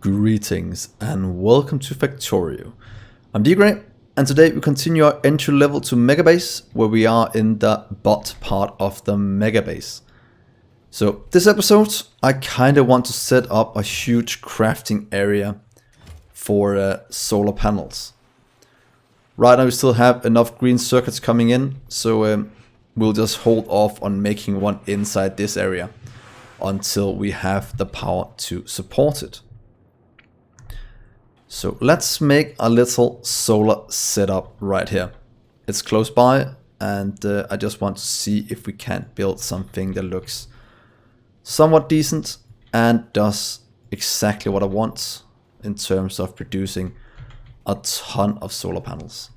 Greetings and welcome to Factorio. I'm Dgray, and today we continue our entry level to Megabase, where we are in the bot part of the Megabase. So this episode I kind of want to set up a huge crafting area for solar panels. Right now we still have enough green circuits coming in, so we'll just hold off on making one inside this area until we have the power to support it. So let's make a little solar setup right here. It's close by, and I just want to see if we can't build something that looks somewhat decent and does exactly what I want in terms of producing a ton of solar panels.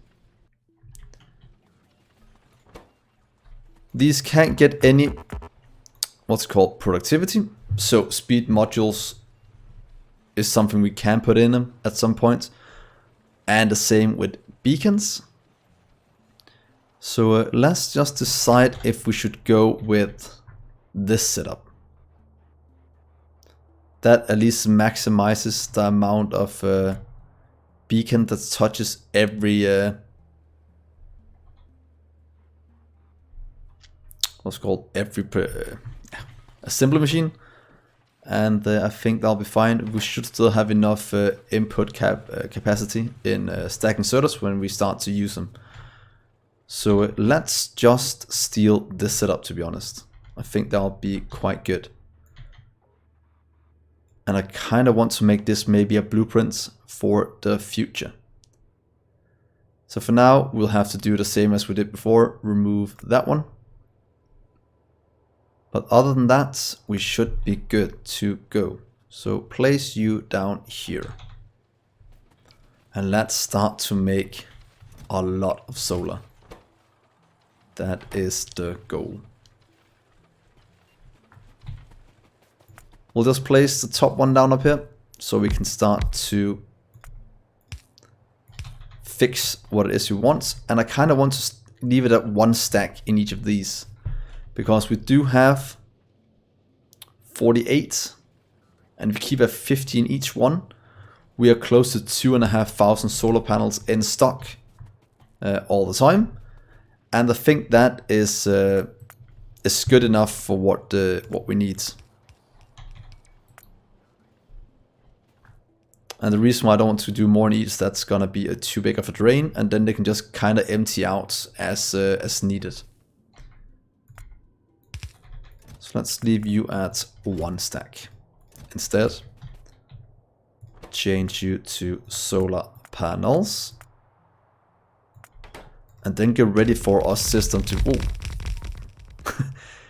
These can't get any what's called productivity, so speed modules is something we can put in them at some point, and the same with beacons. So let's just decide if we should go with this setup. That at least maximizes the amount of beacon that touches every what's called every assembly machine. And I think that'll be fine. We should still have enough input capacity in stacking servers when we start to use them. So let's just steal this setup, to be honest. I think that'll be quite good. And I kind of want to make this maybe a blueprint for the future. So for now, we'll have to do the same as we did before. Remove that one. But other than that, we should be good to go. So place you down here. And let's start to make a lot of solar. That is the goal. We'll just place the top one down up here, so we can start to fix what it is we want. And I kind of want to leave it at one stack in each of these, because we do have 48, and if we keep at 15 each one, we are close to 2,500 solar panels in stock all the time. And I think that is good enough for what we need. And the reason why I don't want to do more in each, that's gonna be too big of a drain, and then they can just kind of empty out as needed. So let's leave you at one stack. Instead, change you to solar panels. And then get ready for our system to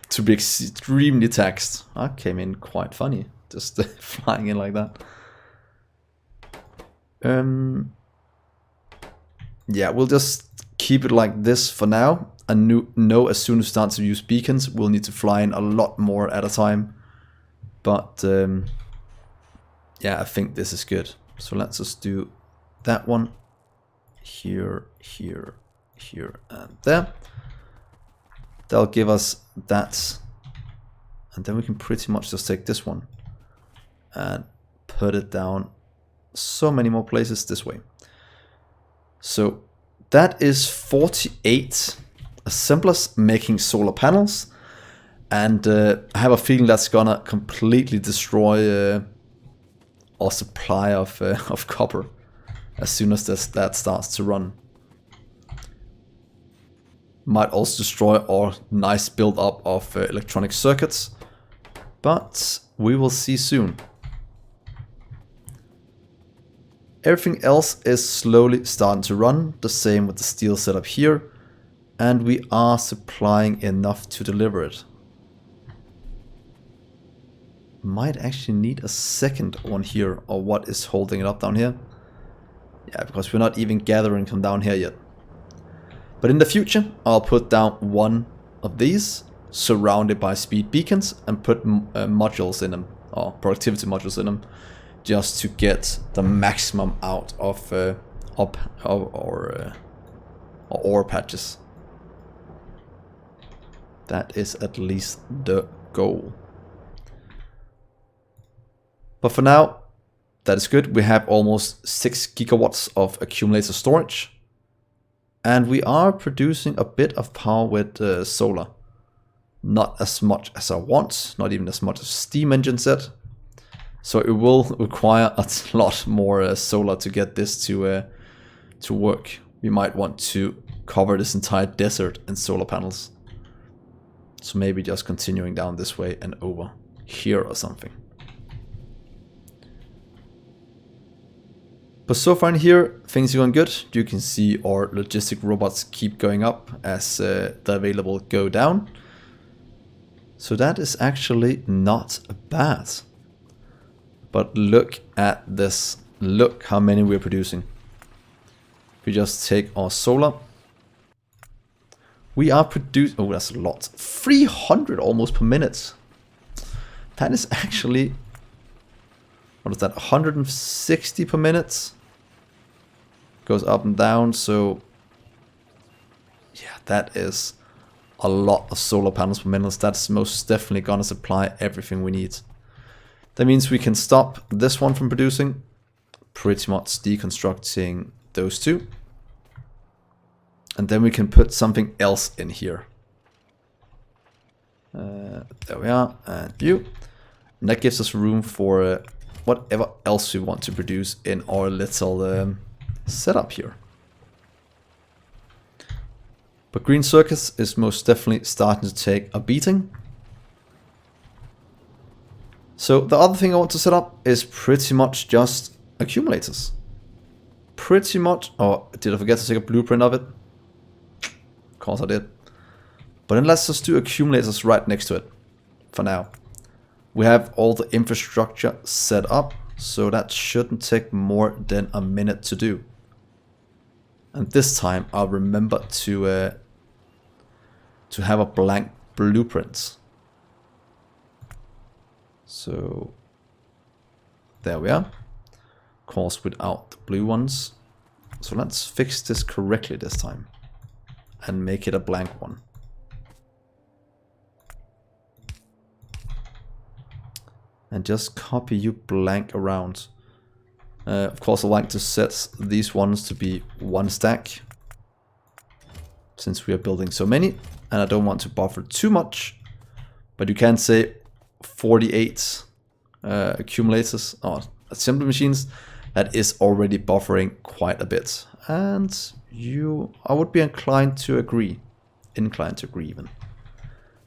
to be extremely taxed. That came in quite funny, just flying in like that. Yeah, we'll just keep it like this for now. And know as soon as we start to use beacons, we'll need to fly in a lot more at a time. But yeah, I think this is good. So let's just do that one here, here, here, and there. That'll give us that. And then we can pretty much just take this one and put it down so many more places this way. So that is 48 assemblers making solar panels, and I have a feeling that's gonna completely destroy our supply of copper as soon as that starts to run. Might also destroy our nice build up of electronic circuits, but we will see soon. Everything else is slowly starting to run, the same with the steel setup here. And we are supplying enough to deliver it. Might actually need a second one here, or what is holding it up down here? Yeah, because we're not even gathering from down here yet. But in the future, I'll put down one of these, surrounded by speed beacons, and put modules in them, or productivity modules in them, just to get the maximum out of ore patches. That is at least the goal. But for now, that is good. We have almost 6 gigawatts of accumulator storage. And we are producing a bit of power with solar. Not as much as I want, not even as much as steam engine said. So it will require a lot more solar to get this to work. We might want to cover this entire desert in solar panels. So maybe just continuing down this way and over here or something. But so far in here, things are going good. You can see our logistic robots keep going up as the available go down. So that is actually not bad. But look at this. Look how many we're producing. If we just take our solar. We are producing, oh that's a lot, 300 almost per minute. That is actually, what is that, 160 per minute? Goes up and down, so yeah, that is a lot of solar panels per minute. That's most definitely gonna supply everything we need. That means we can stop this one from producing, pretty much deconstructing those two. And then we can put something else in here. There we are, and you. And that gives us room for whatever else we want to produce in our little setup here. But Green Circus is most definitely starting to take a beating. So the other thing I want to set up is pretty much just accumulators. Pretty much, oh, did I forget to take a blueprint of it? Of course I did. But then let's just do accumulators right next to it for now. We have all the infrastructure set up, so that shouldn't take more than a minute to do. And this time I'll remember to have a blank blueprint. So there we are. Of course without the blue ones. So let's fix this correctly this time and make it a blank one. And just copy you blank around. Of course I like to set these ones to be one stack, since we are building so many, and I don't want to buffer too much. But you can say 48 accumulators or assembly machines, that is already buffering quite a bit. And I would be inclined to agree even.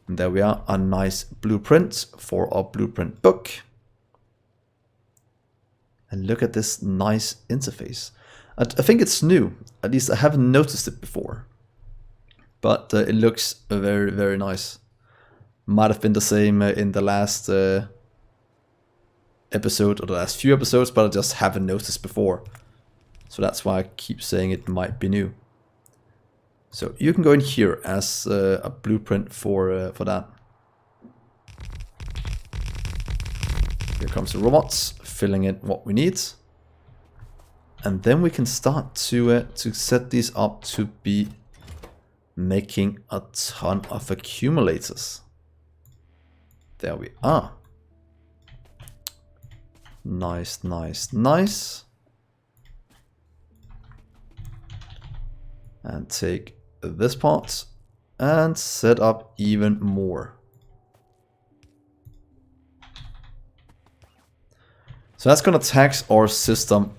And there we are, a nice blueprint for our blueprint book. And look at this nice interface. I think it's new, at least I haven't noticed it before. But it looks very, very nice. Might have been the same in the last episode or the last few episodes, but I just haven't noticed before. So that's why I keep saying it might be new. So you can go in here as a blueprint for that. Here comes the robots, filling in what we need. And then we can start to set these up to be making a ton of accumulators. There we are. Nice, nice, nice. And take this part and set up even more. So that's gonna tax our system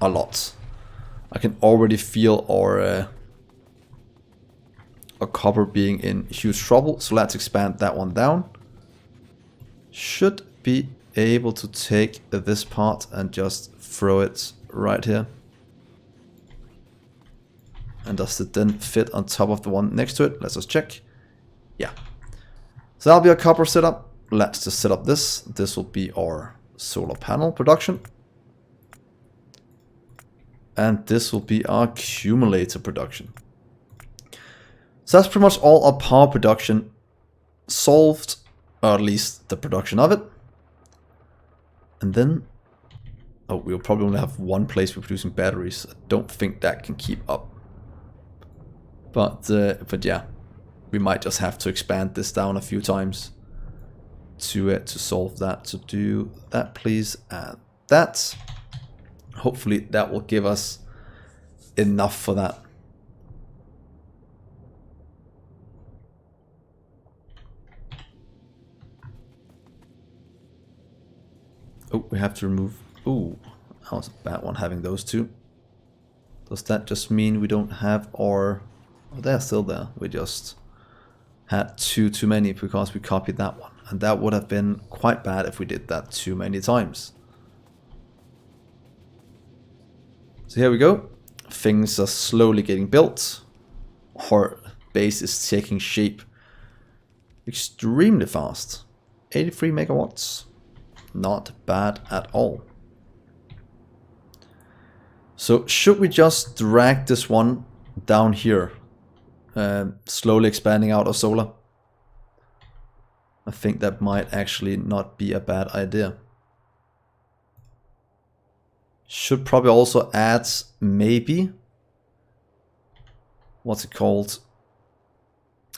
a lot. I can already feel our copper being in huge trouble, so let's expand that one down. Should be able to take this part and just throw it right here. And does it then fit on top of the one next to it? Let's just check. Yeah. So that'll be our copper setup. Let's just set up this. This will be our solar panel production. And this will be our accumulator production. So that's pretty much all our power production solved, or at least the production of it. And then, oh, we'll probably only have one place for producing batteries. I don't think that can keep up. But yeah, we might just have to expand this down a few times to solve that. So do that, please, and that. Hopefully that will give us enough for that. Oh, we have to remove... Ooh, that was a bad one having those two. Does that just mean we don't have our... Oh, they're still there. We just had too many because we copied that one. And that would have been quite bad if we did that too many times. So here we go. Things are slowly getting built. Our base is taking shape extremely fast. 83 megawatts. Not bad at all. So should we just drag this one down here? Slowly expanding out of solar? I think that might actually not be a bad idea. Should probably also add maybe, what's it called,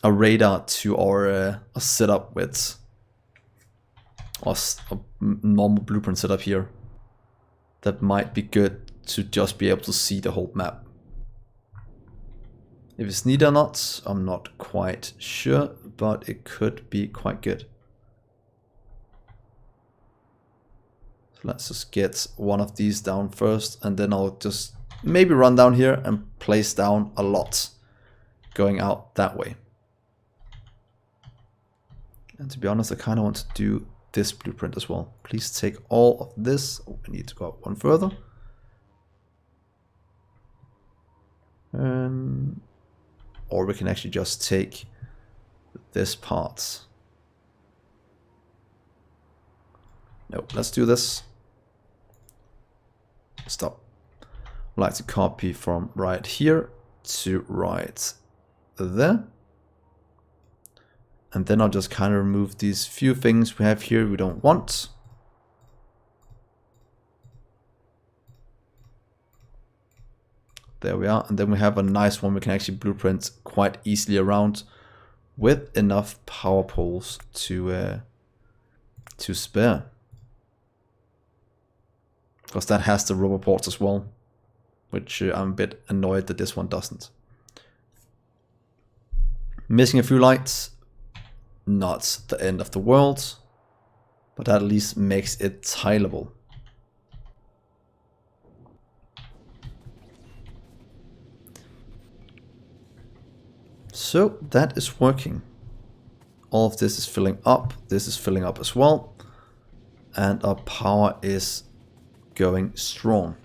a radar to our setup with a normal blueprint setup here. That might be good to just be able to see the whole map. If it's needed or not, I'm not quite sure, but it could be quite good. Let's just get one of these down first, and then I'll just maybe run down here and place down a lot going out that way. And to be honest, I kind of want to do this blueprint as well. Please take all of this. Oh, I need to go up one further. Or we can actually just take this part. No, let's do this. Stop. I'd like to copy from right here to right there. And then I'll just kind of remove these few things we have here we don't want. There we are. And then we have a nice one we can actually blueprint quite easily around with enough power poles to spare. Because that has the rubber ports as well, which I'm a bit annoyed that this one doesn't. Missing a few lights, not the end of the world, but that at least makes it tileable. So that is working. All of this is filling up, this is filling up as well, and our power is going strong.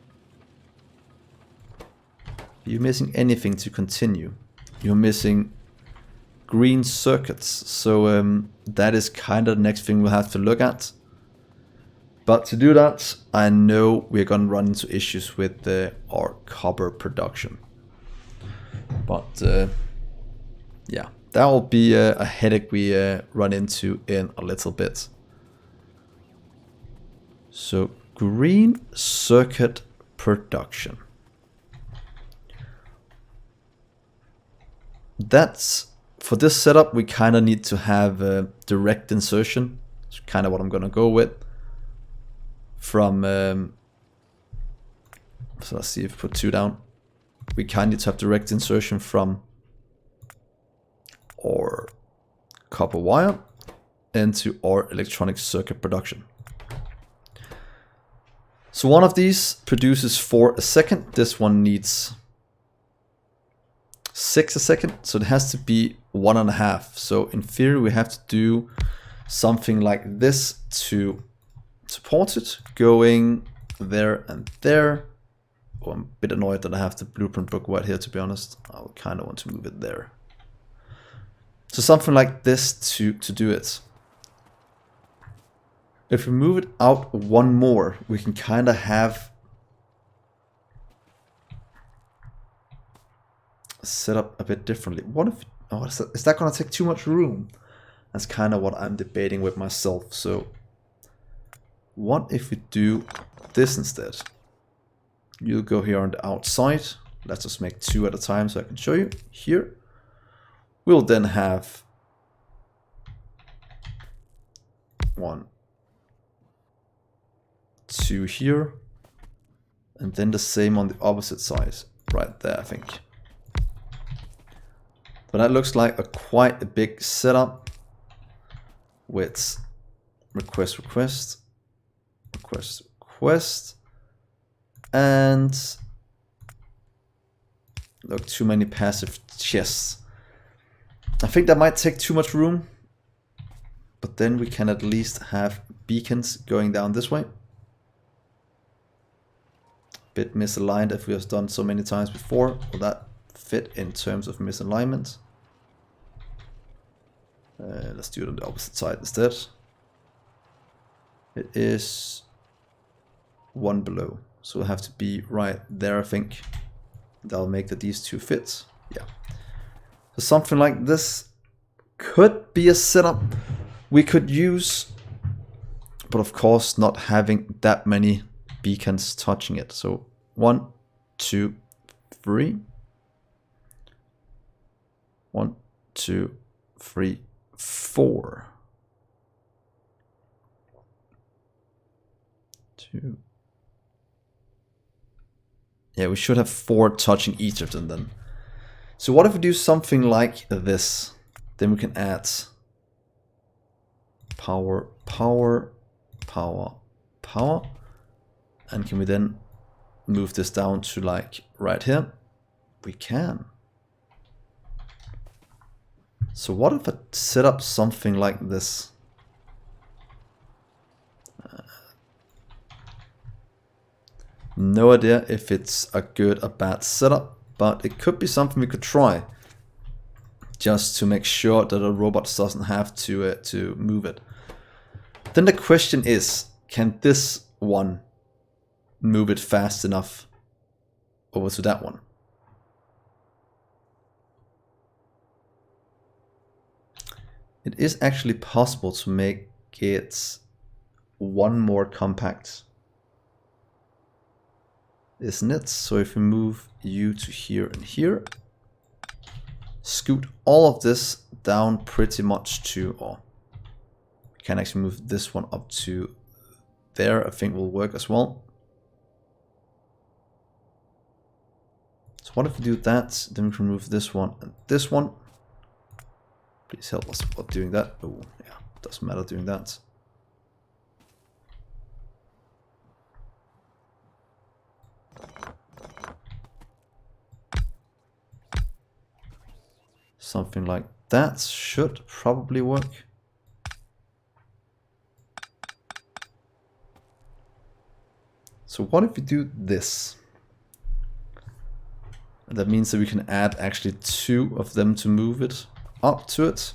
You're missing anything to continue. You're missing green circuits, so that is kind of the next thing we'll have to look at. But to do that, I know we're going to run into issues with our copper production. But yeah, that will be a headache we run into in a little bit. So green circuit production. That's for this setup. We kind of need to have direct insertion. It's kind of what I'm gonna go with. From so let's see if we put 2 down. We kind of need to have direct insertion from our copper wire into our electronic circuit production. So one of these produces 4 a second. This one needs 6 a second. So it has to be 1.5. So in theory, we have to do something like this to support it, going there and there. Oh, I'm a bit annoyed that I have the blueprint book right here, to be honest. I would kind of want to move it there. So something like this to do it. If we move it out one more, we can kind of have set up a bit differently. What if, oh, is that going to take too much room? That's kind of what I'm debating with myself. So what if we do this instead? You'll go here on the outside. Let's just make 2 at a time so I can show you. Here. We'll then have 1, 2 here, And then the same on the opposite side, right there, I think. But that looks like quite a big setup with request, request, request, request, and look, too many passive chests. I think that might take too much room, but then we can at least have beacons going down this way. Bit misaligned if we have done so many times before. Will that fit in terms of misalignment? Let's do it on the opposite side instead. It is one below, so we'll have to be right there, I think. That'll make that these two fit. Yeah. So something like this could be a setup we could use, but of course not having that many beacons touching it. So 1, 2, 3. 1, 2, 3, 4. 2. Yeah, we should have 4 touching each of them then. So what if we do something like this? Then we can add power, power, power, power. And can we then move this down to like right here? We can. So what if I set up something like this? No idea if it's a good or bad setup, but it could be something we could try. Just to make sure that a robot doesn't have to move it. Then the question is, can this one move it fast enough over to that one? It is actually possible to make it one more compact, isn't it? So if we move you to here and here, scoot all of this down pretty much to, or we can actually move this one up to there, I think will work as well. So what if we do that, then we can move this one and this one. Please help us about doing that. Oh yeah, doesn't matter doing that. Something like that should probably work. So what if we do this? That means that we can add actually 2 of them to move it up to it.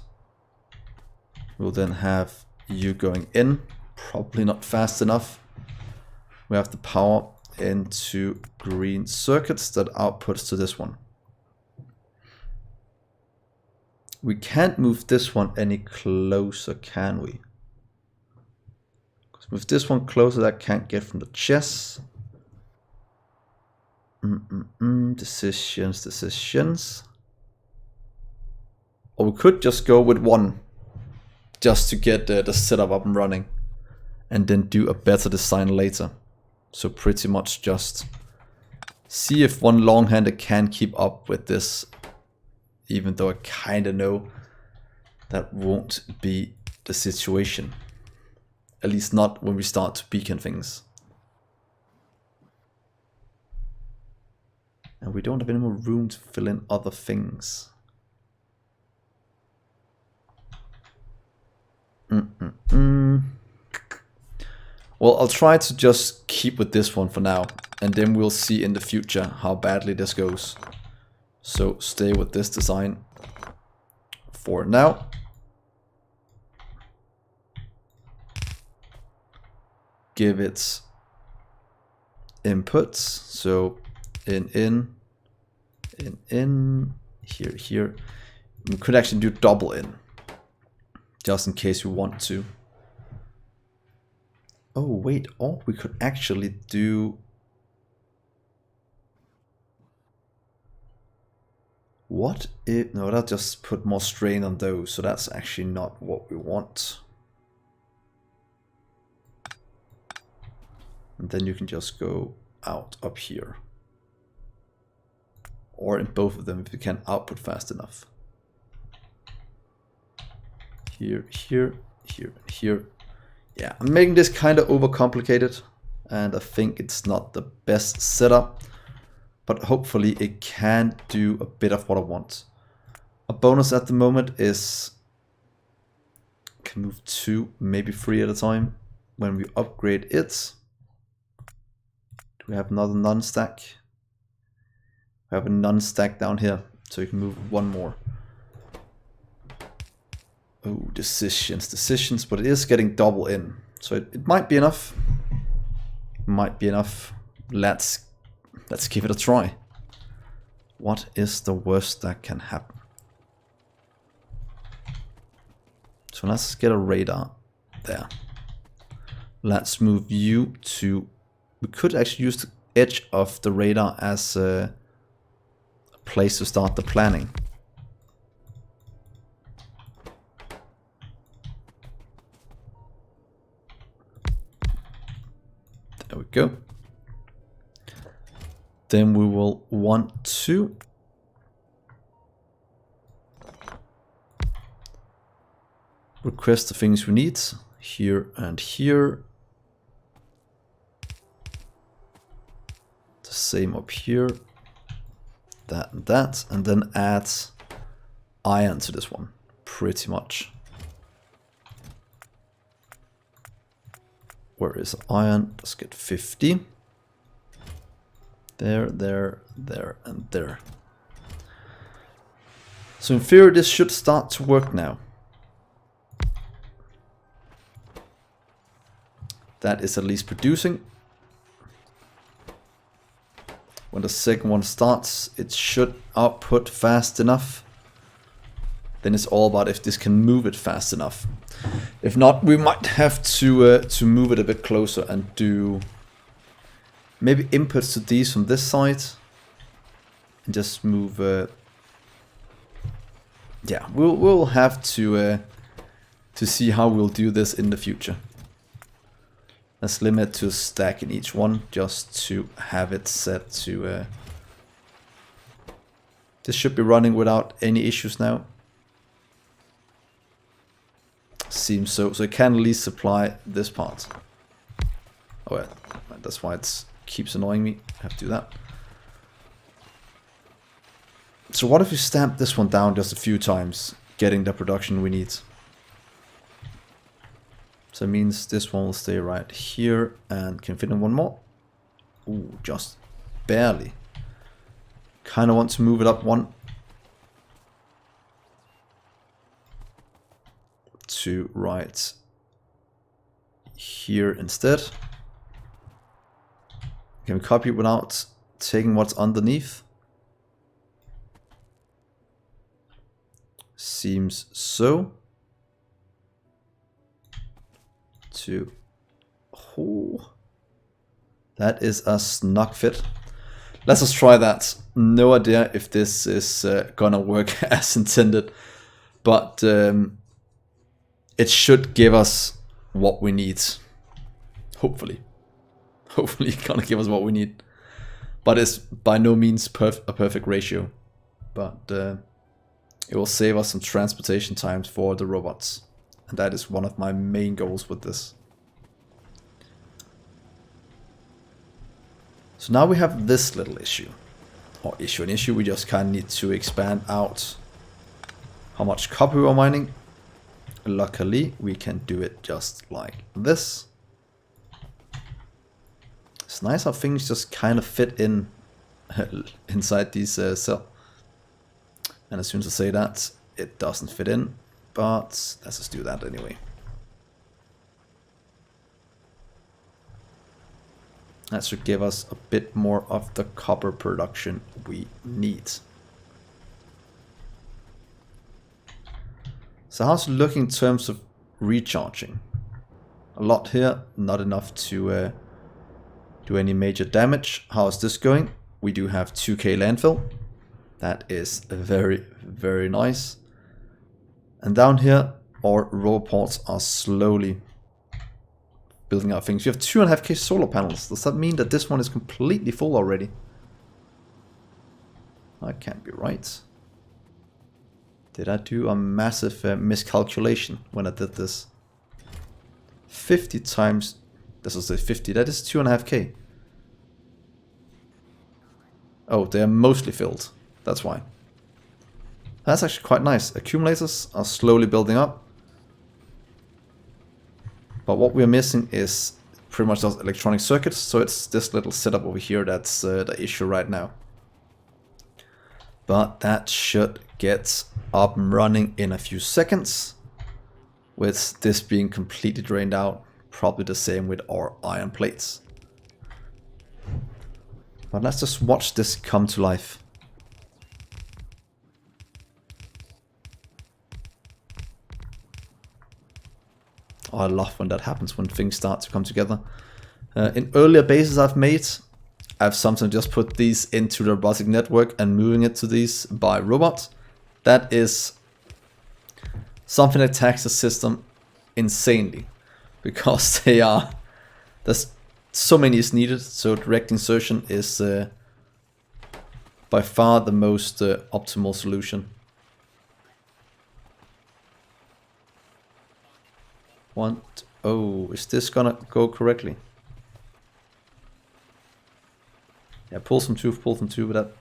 We'll then have you going in, probably not fast enough. We have the power into green circuits that outputs to this one. We can't move this one any closer, can we? Because with this one closer, that can't get from the chest. Decisions, decisions. Or we could just go with 1, just to get the setup up and running, and then do a better design later. So pretty much just see if one long-hander can keep up with this, even though I kind of know that won't be the situation. At least not when we start to beacon things. And we don't have any more room to fill in other things. Well, I'll try to just keep with this one for now, and then we'll see in the future how badly this goes. So stay with this design for now. Give it inputs, so in, here. We could actually do double in, just in case we want to. Oh wait, or we could actually do... What if... No, that'll just put more strain on those, so that's actually not what we want. And then you can just go out up here. Or in both of them if we can output fast enough. Here, here, here, here. Yeah, I'm making this kind of overcomplicated, and I think it's not the best setup, but hopefully it can do a bit of what I want. A bonus at the moment is can move 2, maybe 3 at a time. When we upgrade it, do we have another non-stack? We have a non-stack down here, so you can move 1 more. Oh, decisions, but it is getting double in, so it might be enough. Might be enough. Let's give it a try. What is the worst that can happen? So let's get a radar there. Let's move you to... We could actually use the edge of the radar as a place to start the planning. There we go. Then we will want to request the things we need here and here. The same up here. That, and then add iron to this one, pretty much. Where is iron? Let's get 50. There, there, there, and there. So in theory, this should start to work now. That is at least producing. When the second one starts, it should output fast enough. Then it's all about if this can move it fast enough. If not, we might have to move it a bit closer and do maybe inputs to these from this side, and just move. Yeah, we'll have to see how we'll do this in the future. Let's limit to a stack in each one, just to have it set to... This should be running without any issues now. Seems so. So it can at least supply this part. Oh yeah, that's why it keeps annoying me. I have to do that. So what if we stamp this one down just a few times, getting the production we need? So it means this one will stay right here and can fit in one more. Ooh, just barely. Kind of want to move it up 1. To right here instead. Can we copy it without taking what's underneath? Seems so. Oh, that is a snug fit. Let's just try that. No idea if this is gonna work as intended, but it should give us what we need. Hopefully it's gonna give us what we need, but it's by no means a perfect ratio, but it will save us some transportation times for the robots. And that is one of my main goals with this. So now we have this little issue. Or an issue, we just kind of need to expand out how much copper we're mining. Luckily, we can do it just like this. It's nice how things just kind of fit in inside these cells. And as soon as I say that, it doesn't fit in. But let's just do that anyway. That should give us a bit more of the copper production we need. So how's it looking in terms of recharging? A lot here, not enough to do any major damage. How is this going? We do have 2k landfill. That is very, very nice. And down here, our raw ports are slowly building out things. You have 2.5k solar panels. Does that mean that this one is completely full already? That can't be right. Did I do a massive miscalculation when I did this? 50 times... This is 50. That is 2.5k. Oh, they are mostly filled. That's why. That's actually quite nice. Accumulators are slowly building up. But what we're missing is pretty much those electronic circuits. So it's this little setup over here that's the issue right now. But that should get up and running in a few seconds. With this being completely drained out. Probably the same with our iron plates. But let's just watch this come to life. Oh, I love when that happens, when things start to come together. In earlier bases I've made, I've sometimes just put these into the robotic network and moving it to these by robot. That is something that taxes the system insanely. Because there's so many is needed, so direct insertion is by far the most optimal solution. Oh, is this gonna go correctly? Yeah, pull some two, but that...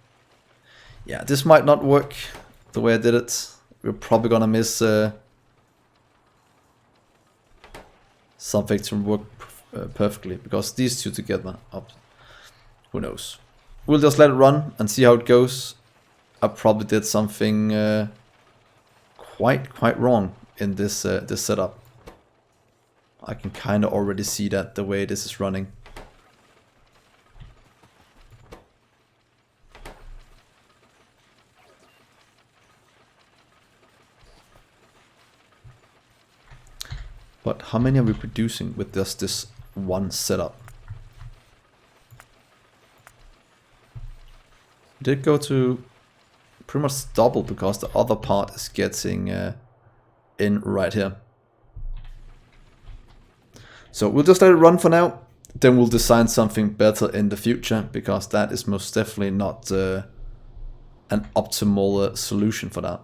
Yeah, this might not work the way I did it. We're probably gonna miss something to work perfectly, because these two together, who knows. We'll just let it run and see how it goes. I probably did something quite wrong in this this setup. I can kind of already see that the way this is running. But how many are we producing with just this one setup? We did go to pretty much double because the other part is getting in right here. So we'll just let it run for now. Then we'll design something better in the future, because that is most definitely not an optimal solution for that.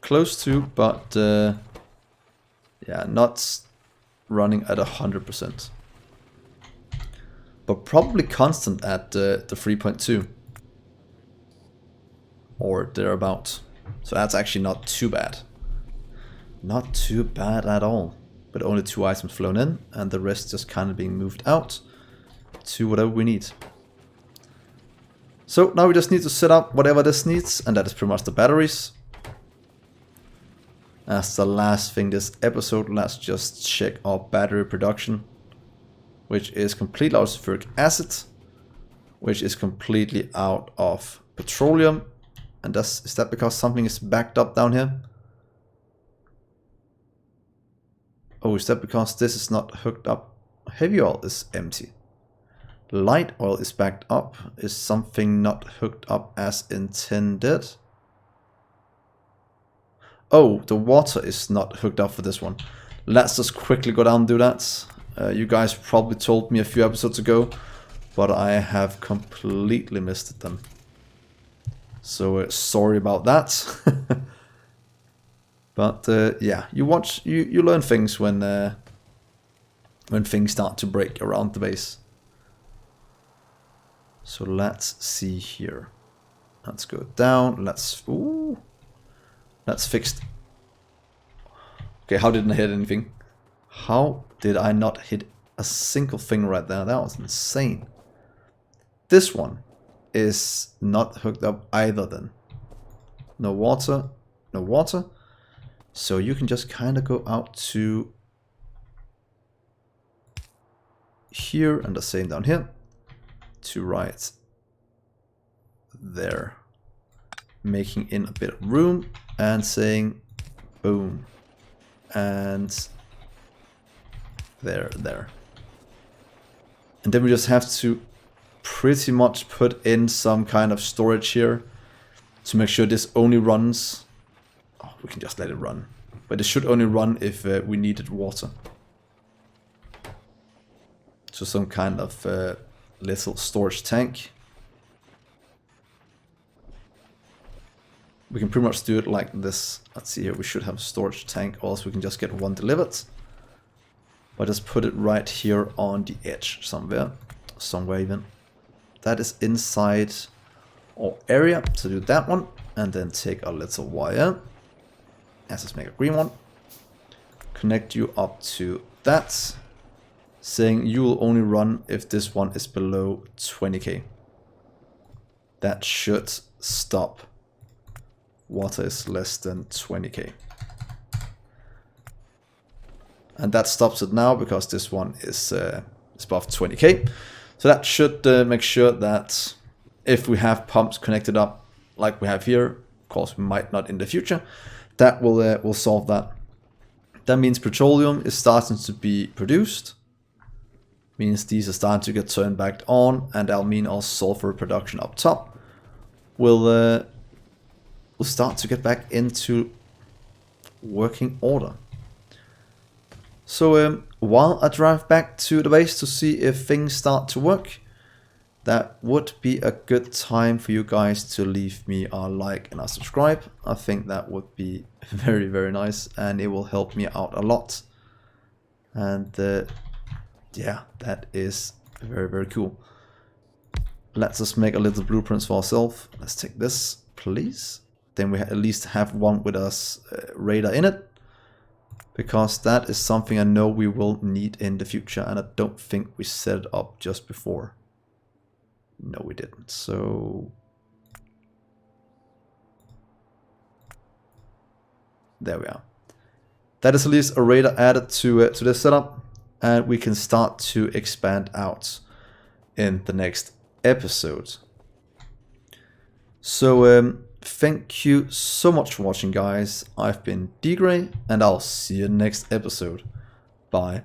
Close to, but yeah, not running at 100%. But probably constant at the 3.2. Or thereabout. So that's actually not too bad. Not too bad at all. But only 2 items flown in, and the rest just kind of being moved out to whatever we need. So now we just need to set up whatever this needs, and that is pretty much the batteries. As the last thing this episode, let's just check our battery production, which is completely out of sulfuric acid, which is completely out of petroleum. And is that because something is backed up down here? Oh, is that because this is not hooked up? Heavy oil is empty. Light oil is backed up. Is something not hooked up as intended? Oh, the water is not hooked up for this one. Let's just quickly go down and do that. You guys probably told me a few episodes ago, but I have completely missed them. So sorry about that. But yeah, you learn things when things start to break around the base. So let's see here. Let's go down. Let's fix. Okay, how didn't I hit anything? How did I not hit a single thing right there? That was insane. This one is not hooked up either then. No water, no water. So you can just kind of go out to here and the same down here to right there. Making in a bit of room and saying boom. And there. And then we just have to pretty much put in some kind of storage here to make sure this only runs. Oh, we can just let it run, but it should only run if we needed water. So some kind of little storage tank. We can pretty much do it like this. Let's see here, we should have a storage tank, or else we can just get one delivered. But just put it right here on the edge somewhere even. That is inside our area, so do that one. And then take a little wire. Let's make a green one. Connect you up to that. Saying you will only run if this one is below 20k. That should stop. Water is less than 20k. And that stops it now because this one is above 20k. So that should make sure that if we have pumps connected up like we have here, of course we might not in the future, that will solve that. That means petroleum is starting to be produced. Means these are starting to get turned back on, and that'll mean our sulfur production up top will start to get back into working order. So while I drive back to the base to see if things start to work, that would be a good time for you guys to leave me a like and a subscribe. I think that would be very, very nice, and it will help me out a lot. And yeah, that is very, very cool. Let's just make a little blueprints for ourselves. Let's take this, please. Then we at least have one with us radar in it, because that is something I know we will need in the future, and I don't think we set it up just before. No, we didn't. So there we are. That is at least a radar added to this setup, and we can start to expand out in the next episode. So thank you so much for watching, guys. I've been Dgray, and I'll see you in the next episode. Bye.